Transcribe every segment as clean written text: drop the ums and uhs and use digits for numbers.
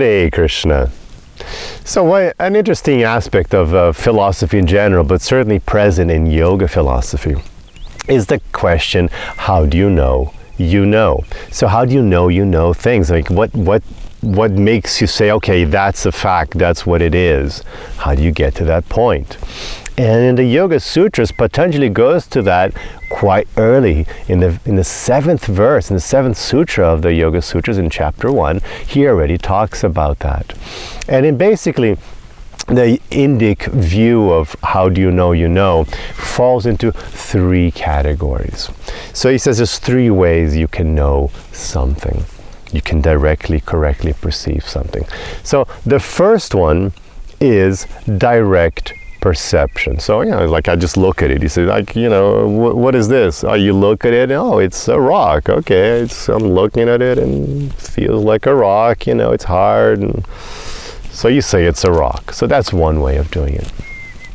Hare Krishna. So an interesting aspect of philosophy in general, but certainly present in yoga philosophy, is the question, how do you know you know? So how do you know things? Like what makes you say, okay, that's a fact, that's what it is? How do you get to that point? And in the Yoga Sutras, Patanjali goes to that quite early in the seventh verse, in the seventh sutra of the Yoga Sutras in chapter 1. He already talks about that. And in basically the Indic view of how do you know falls into three categories. So he says there's three ways you can know something. You can directly, correctly perceive something. So the first one is direct perception. So, like I just look at it. You say, what is this? Oh, you look at it, oh, it's a rock. Okay, I'm looking at it and it feels like a rock, it's hard. And so you say it's a rock. So that's one way of doing it.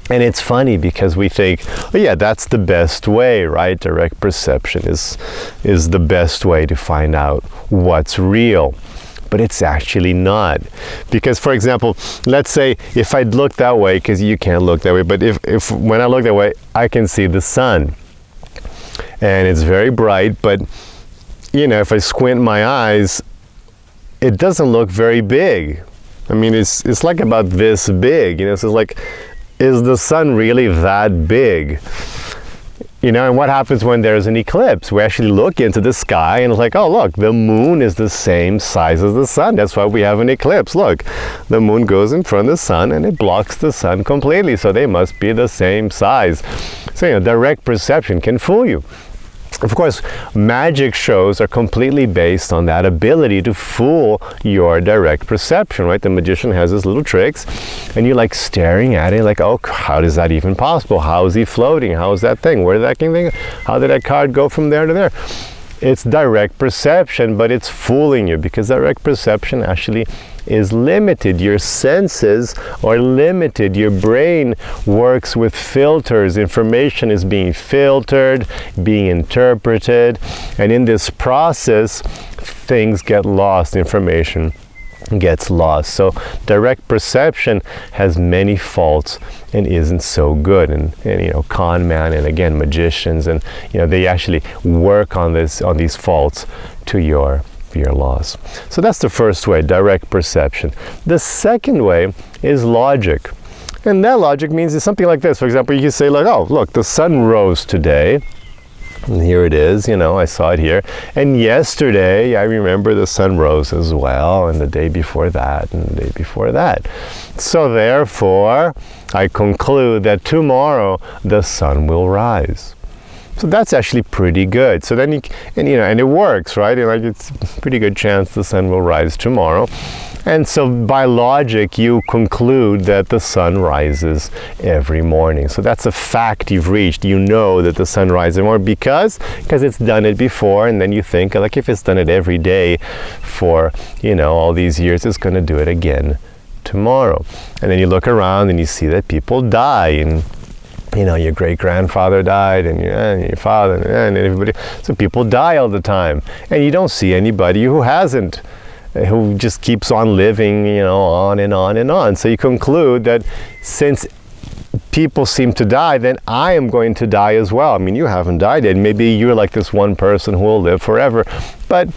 And it's funny because we think, oh yeah, that's the best way, right? Direct perception is the best way to find out what's real. But it's actually not. Because, for example, let's say if I look that way, because you can't look that way, but if when I look that way, I can see the sun. And it's very bright, but, if I squint my eyes, it doesn't look very big. I mean, it's like about this big, so it's like, is the sun really that big? And what happens when there's an eclipse? We actually look into the sky and it's like, oh, look, the moon is the same size as the sun. That's why we have an eclipse. Look, the moon goes in front of the sun and it blocks the sun completely. So they must be the same size. So, direct perception can fool you. Of course, magic shows are completely based on that ability to fool your direct perception, right? The magician has his little tricks, and you're like staring at it like, oh, how is that even possible? How is he floating? How is that thing? Where did that thing? How did that card go from there to there? It's direct perception, but it's fooling you because direct perception actually is limited. Your senses are limited. Your brain works with filters. Information is being filtered, being interpreted, and in this process, things get lost. Information gets lost. So direct perception has many faults and isn't so good. And con man and again magicians and they actually work on these faults to your loss. So that's the first way, direct perception. The second way is logic. And that logic means it's something like this. For example, you can say like, oh, look, the sun rose today. And here it is, I saw it here. And yesterday, I remember the sun rose as well, and the day before that, and the day before that. So therefore, I conclude that tomorrow the sun will rise. So that's actually pretty good. So then and it works, right? It's a pretty good chance the sun will rise tomorrow. And so by logic, you conclude that the sun rises every morning. So that's a fact you've reached. You know that the sun rises every morning because it's done it before. And then you think, like, if it's done it every day for, all these years, it's going to do it again tomorrow. And then you look around and you see that people die, and your great-grandfather died, and your father, and everybody. So people die all the time. And you don't see anybody who hasn't, who just keeps on living, on and on and on. So you conclude that since people seem to die, then I am going to die as well. I mean, you haven't died yet. Maybe you're like this one person who will live forever. But,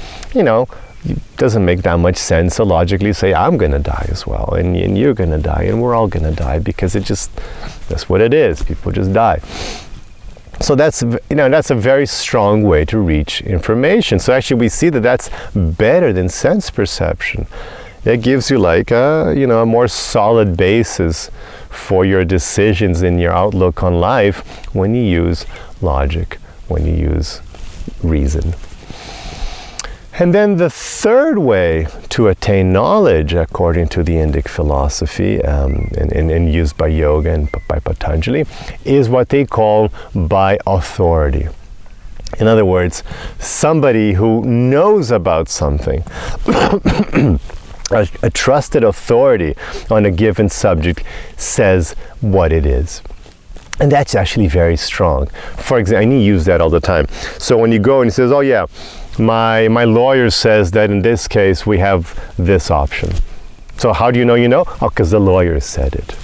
it doesn't make that much sense to logically say, I'm going to die as well, and you're going to die, and we're all going to die, because that's what it is. People just die. So that's a very strong way to reach information. So actually we see that that's better than sense perception. It gives you like a more solid basis for your decisions and your outlook on life when you use logic, when you use reason. And then the third way to attain knowledge, according to the Indic philosophy and used by yoga and by Patanjali, is what they call by authority. In other words, somebody who knows about something, a trusted authority on a given subject, says what it is. And that's actually very strong. For example, and you use that all the time. So when you go and he says, oh yeah, my lawyer says that in this case we have this option. So how do you know you know? Oh, because the lawyer said it.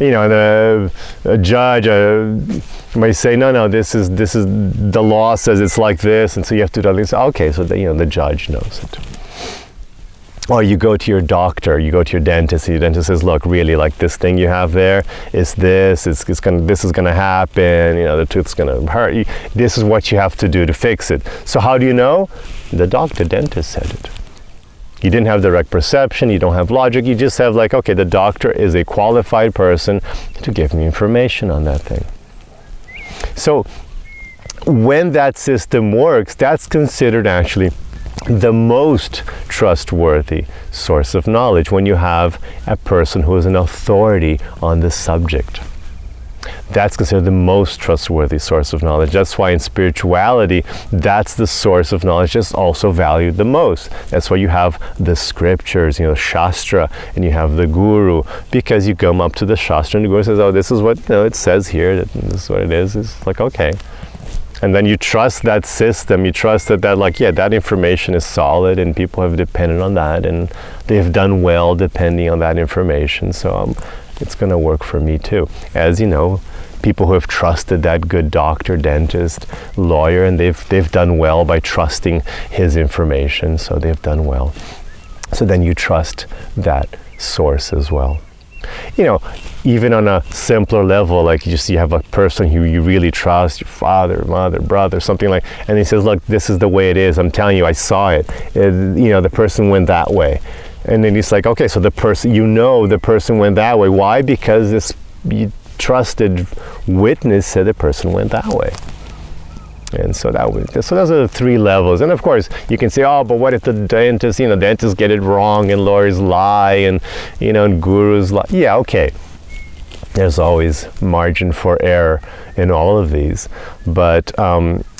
You know, and a judge might say, no, this is the law says it's like this, and so you have to do this. Okay, so the judge knows it. Or you go to your doctor, you go to your dentist, and your dentist says, look, really, like this thing you have there is this, this is gonna happen, the tooth's gonna hurt you. This is what you have to do to fix it. So how do you know? The dentist said it. You didn't have direct perception, you don't have logic, you just have like, okay, the doctor is a qualified person to give me information on that thing. So when that system works, that's considered actually the most trustworthy source of knowledge, when you have a person who is an authority on the subject. That's considered the most trustworthy source of knowledge. That's why in spirituality, that's the source of knowledge that's also valued the most. That's why you have the scriptures, Shastra, and you have the Guru, because you come up to the Shastra and the Guru says, oh, this is what it says here, this is what it is. It's like, okay. And then you trust that system, you trust that information is solid and people have depended on that and they've done well depending on that information. So it's going to work for me too. As you know, people who have trusted that good doctor, dentist, lawyer, and they've done well by trusting his information, so they've done well. So then you trust that source as well. Even on a simpler level, like you have a person who you really trust, your father, mother, brother, something like, and he says, look, this is the way it is. I'm telling you, I saw it. The person went that way. And then he's like, okay, so the person went that way. Why? Because this trusted witness said the person went that way. And so those are the three levels. And of course, you can say, oh, but what if the dentists get it wrong and lawyers lie and, and gurus lie? Yeah, okay. There's always margin for error in all of these. But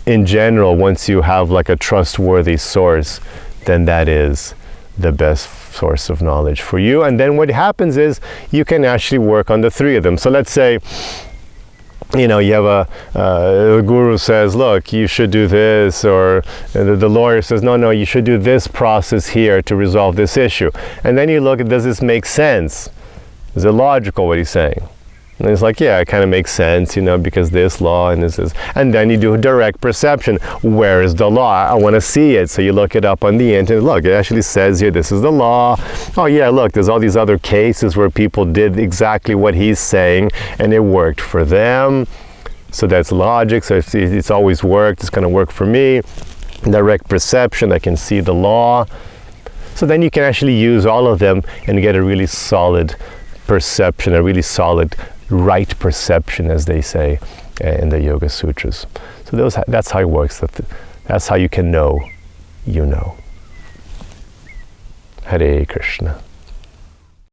in general, once you have like a trustworthy source, then that is the best source of knowledge for you. And then what happens is you can actually work on the three of them. So let's say, you have the guru says, look, you should do this, or the lawyer says, no, you should do this process here to resolve this issue. And then you look at, does this make sense? Is it logical what he's saying? And it's like, yeah, it kind of makes sense, because this law and this is, and then you do direct perception. Where is the law? I want to see it. So you look it up on the internet. Look, it actually says here, this is the law. Oh yeah, look, there's all these other cases where people did exactly what he's saying and it worked for them. So that's logic. So it's always worked. It's going to work for me. Direct perception, I can see the law. So then you can actually use all of them and get a really solid perception, a really solid right perception, as they say in the Yoga Sutras. So that's how it works. That's how you can know you know. Hare Krishna.